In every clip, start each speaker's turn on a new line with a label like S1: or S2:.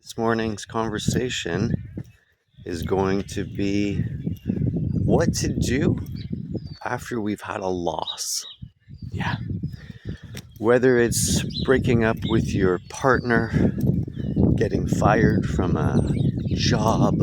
S1: This morning's conversation is going to be what to do after we've had a loss. Yeah. Whether it's breaking up with your partner, getting fired from a job,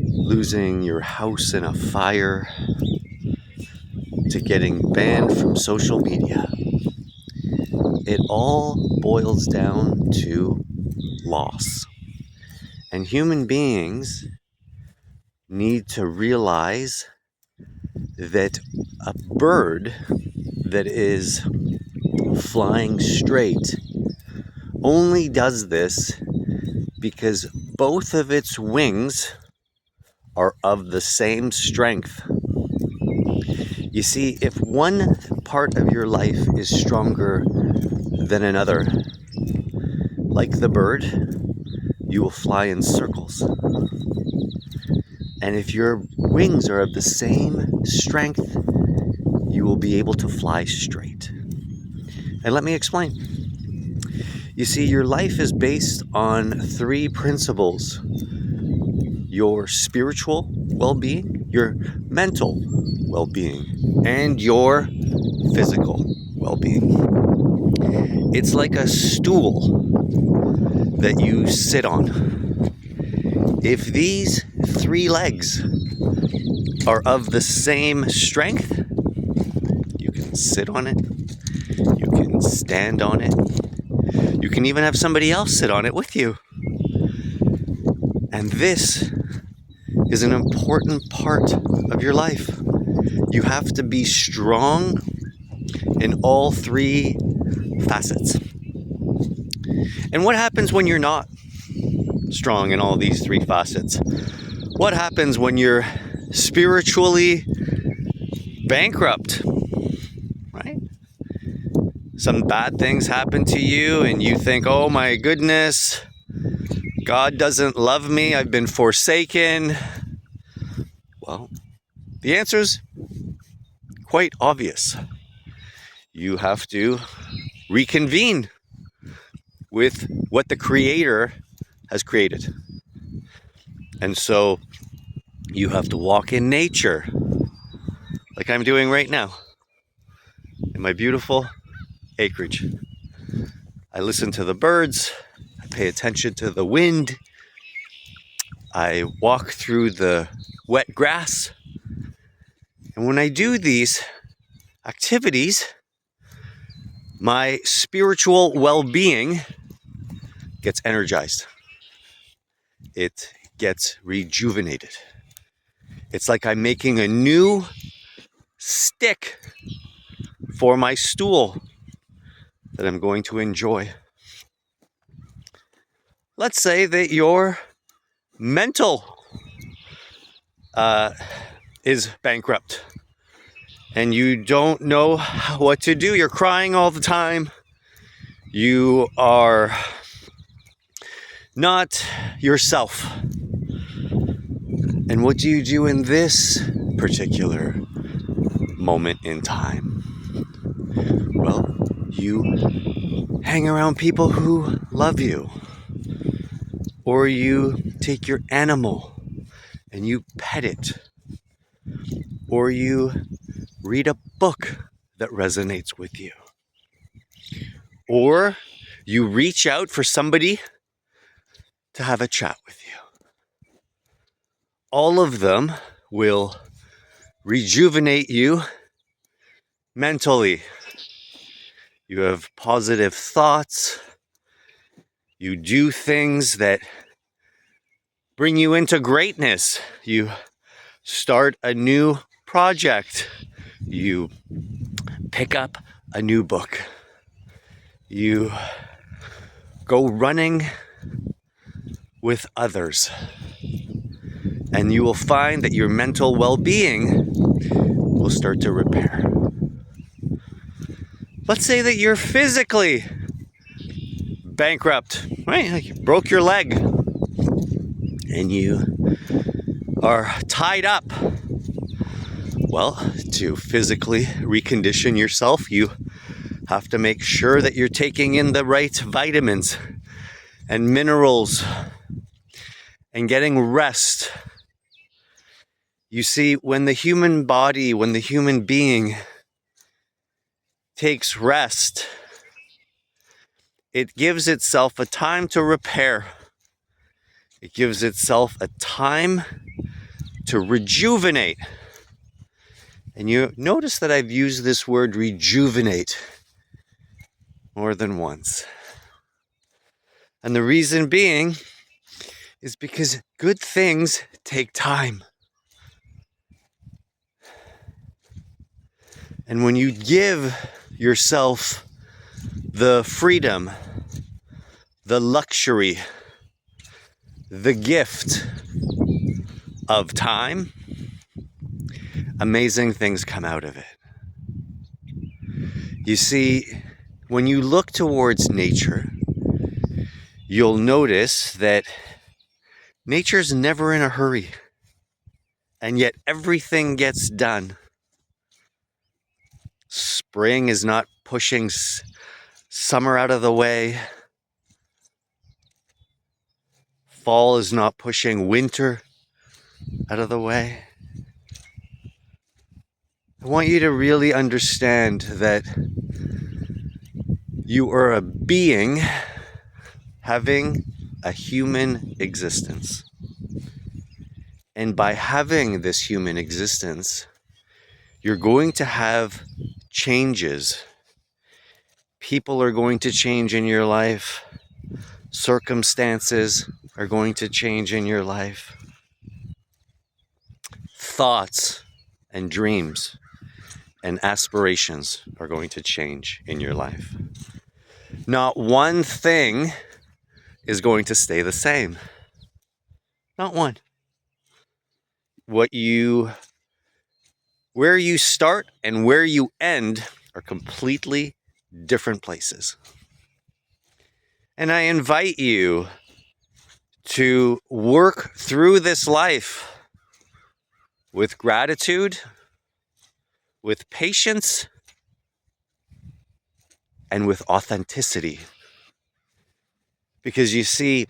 S1: losing your house in a fire, to getting banned from social media. It all boils down to loss. And human beings need to realize that a bird that is flying straight only does this because both of its wings are of the same strength. You see, if one part of your life is stronger than another, like the bird, you will fly in circles. And if your wings are of the same strength, you will be able to fly straight. And let me explain. You see, your life is based on three principles: your spiritual well-being, your mental well-being, and your physical well-being. It's like a stool that you sit on. If these three legs are of the same strength, you can sit on it, you can stand on it, you can even have somebody else sit on it with you. And this is an important part of your life. You have to be strong in all three facets. And what happens when you're not strong in all these three facets? What happens when you're spiritually bankrupt, right? Some bad things happen to you and you think, oh my goodness, God doesn't love me, I've been forsaken. Well, the answer's quite obvious. You have to reconvene with what the Creator has created. And so you have to walk in nature, like I'm doing right now, in my beautiful acreage. I listen to the birds, I pay attention to the wind, I walk through the wet grass. And when I do these activities, my spiritual well-being gets energized. It gets rejuvenated. It's like I'm making a new stick for my stool that I'm going to enjoy. Let's say that your mental is bankrupt and you don't know what to do. You're crying all the time. You are not yourself. And what do you do in this particular moment in time? Well, you hang around people who love you. Or you take your animal and you pet it. Or you read a book that resonates with you. Or you reach out for somebody to have a chat with you. All of them will rejuvenate you mentally. You have positive thoughts. You do things that bring you into greatness. You start a new project. You pick up a new book. You go running with others. And you will find that your mental well-being will start to repair. Let's say that you're physically bankrupt, right? Like you broke your leg and you are tied up. Well, to physically recondition yourself, you have to make sure that you're taking in the right vitamins and minerals and getting rest. You see, when the human body, when the human being takes rest, it gives itself a time to repair. It gives itself a time to rejuvenate. And you notice that I've used this word rejuvenate more than once. And the reason being is because good things take time. And when you give yourself the freedom, the luxury, the gift of time, amazing things come out of it. You see, when you look towards nature, you'll notice that nature's never in a hurry, and yet everything gets done. Spring is not pushing summer out of the way. Fall is not pushing winter out of the way. I want you to really understand that you are a being having a human existence. And by having this human existence, you're going to have changes. People are going to change in your life. Circumstances are going to change in your life. Thoughts and dreams and aspirations are going to change in your life. Not one thing is going to stay the same. Not one. Where you start and where you end are completely different places. And I invite you to work through this life with gratitude, with patience, and with authenticity. Because you see,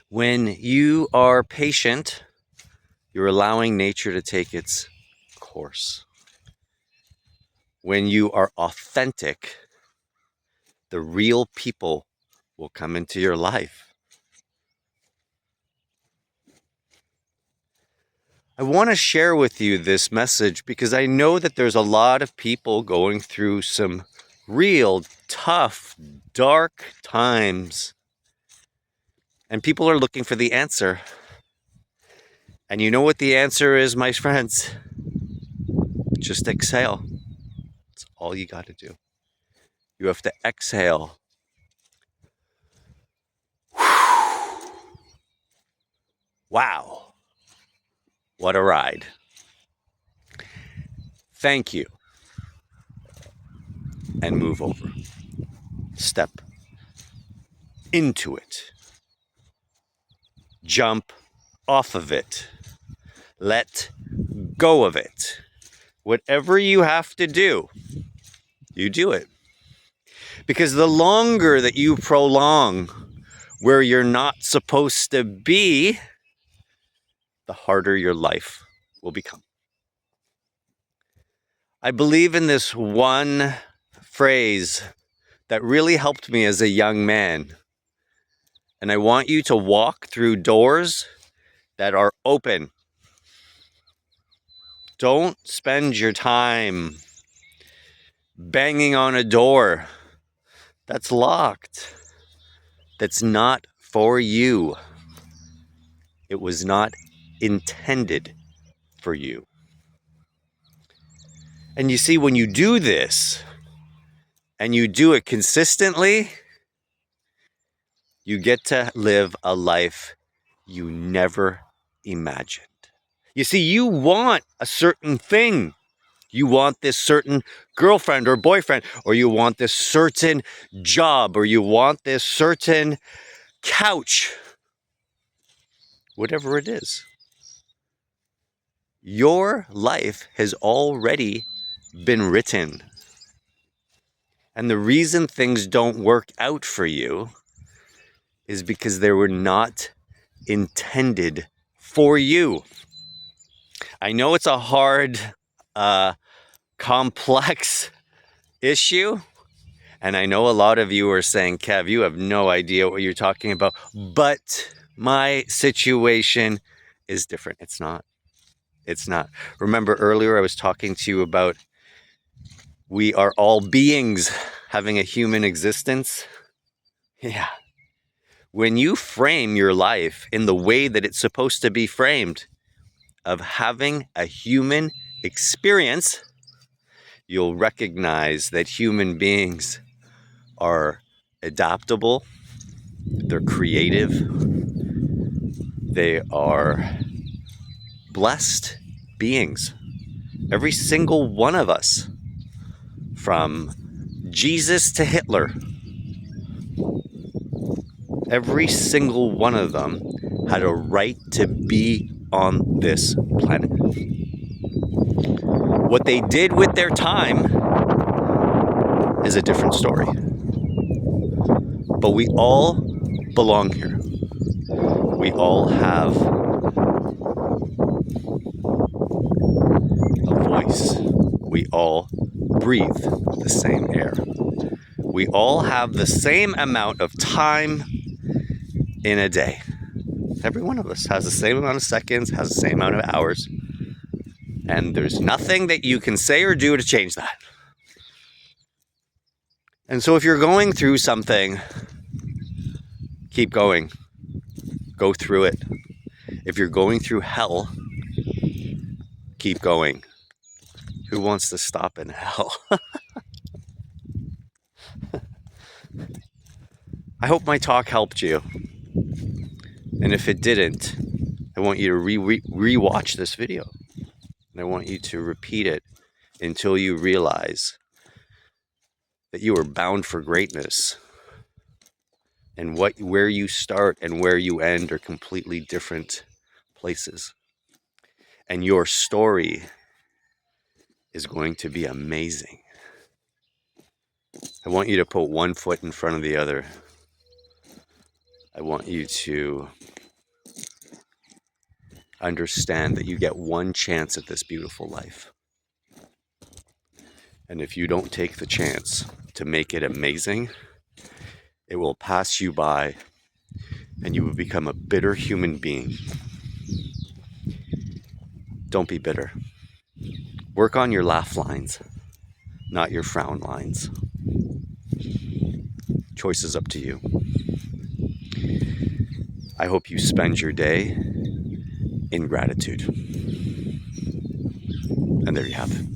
S1: when you are patient, you're allowing nature to take its course. When you are authentic, the real people will come into your life. I want to share with you this message because I know that there's a lot of people going through some real tough, dark times. And people are looking for the answer. And you know what the answer is, my friends? Just exhale. That's all you got to do. You have to exhale. Wow. What a ride. Thank you. And move over. Step into it. Jump off of it. Let go of it. Whatever you have to do, you do it. Because the longer that you prolong where you're not supposed to be, the harder your life will become. I believe in this one phrase that really helped me as a young man. And I want you to walk through doors that are open. Don't spend your time banging on a door that's locked, that's not for you. It was not intended for you. And you see, when you do this, and you do it consistently, you get to live a life you never imagined. You see, you want a certain thing. You want this certain girlfriend or boyfriend, or you want this certain job, or you want this certain couch. Whatever it is. Your life has already been written. And the reason things don't work out for you is because they were not intended for you. I know it's a hard, complex issue. And I know a lot of you are saying, Kev, you have no idea what you're talking about. But my situation is different. It's not. It's not. Remember earlier I was talking to you about we are all beings having a human existence? Yeah. When you frame your life in the way that it's supposed to be framed, of having a human experience, you'll recognize that human beings are adaptable, they're creative, they are blessed beings. Every single one of us, from Jesus to Hitler, every single one of them had a right to be on this planet. What they did with their time is a different story. But we all belong here. We all have a voice. We all breathe the same air. We all have the same amount of time in a day. Every one of us has the same amount of seconds, has the same amount of hours. And there's nothing that you can say or do to change that. And so if you're going through something, keep going. Go through it. If you're going through hell, keep going. Who wants to stop in hell? I hope my talk helped you. And if it didn't, I want you to re-watch this video. And I want you to repeat it until you realize that you are bound for greatness. And where you start and where you end are completely different places. And your story is going to be amazing. I want you to put one foot in front of the other. I want you to understand that you get one chance at this beautiful life. And if you don't take the chance to make it amazing, it will pass you by and you will become a bitter human being. Don't be bitter. Work on your laugh lines, not your frown lines. Choice is up to you. I hope you spend your day in gratitude. And there you have it.